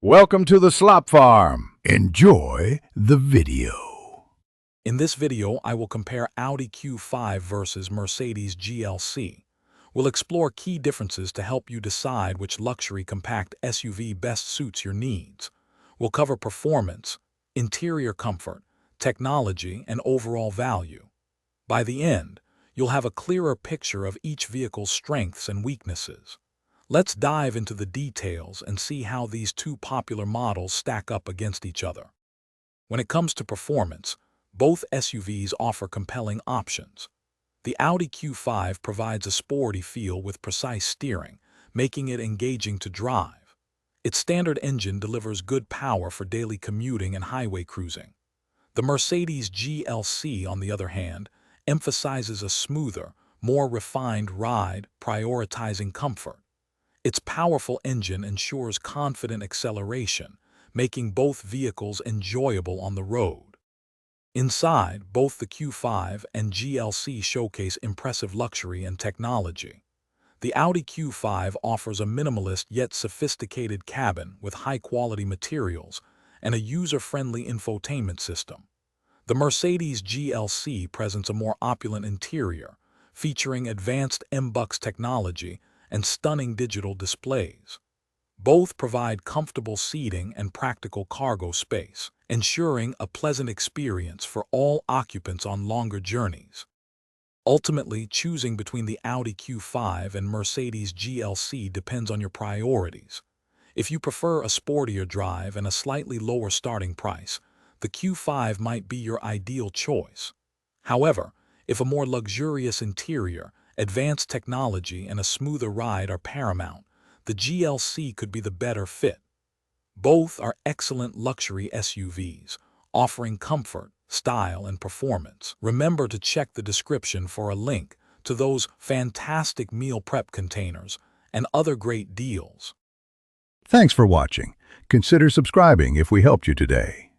Welcome to the Slop Farm. Enjoy the video. In this video, I will compare Audi Q5 versus Mercedes GLC. We'll explore key differences to help you decide which luxury compact SUV best suits your needs. We'll cover performance, interior comfort, technology, and overall value. By the end, you'll have a clearer picture of each vehicle's strengths and weaknesses. Let's dive into the details and see how these two popular models stack up against each other. When it comes to performance, both SUVs offer compelling options. The Audi Q5 provides a sporty feel with precise steering, making it engaging to drive. Its standard engine delivers good power for daily commuting and highway cruising. The Mercedes GLC, on the other hand, emphasizes a smoother, more refined ride, prioritizing comfort. Its powerful engine ensures confident acceleration, making both vehicles enjoyable on the road. Inside, both the Q5 and GLC showcase impressive luxury and technology. The Audi Q5 offers a minimalist yet sophisticated cabin with high-quality materials and a user-friendly infotainment system. The Mercedes GLC presents a more opulent interior, featuring advanced MBUX technology and stunning digital displays. Both provide comfortable seating and practical cargo space, ensuring a pleasant experience for all occupants on longer journeys. Ultimately, choosing between the Audi Q5 and Mercedes GLC depends on your priorities. If you prefer a sportier drive and a slightly lower starting price, the Q5 might be your ideal choice. However, if a more luxurious interior, advanced technology, and a smoother ride are paramount, the GLC could be the better fit. Both are excellent luxury SUVs, offering comfort, style, and performance. Remember to check the description for a link to those fantastic meal prep containers and other great deals. Thanks for watching. Consider subscribing if we helped you today.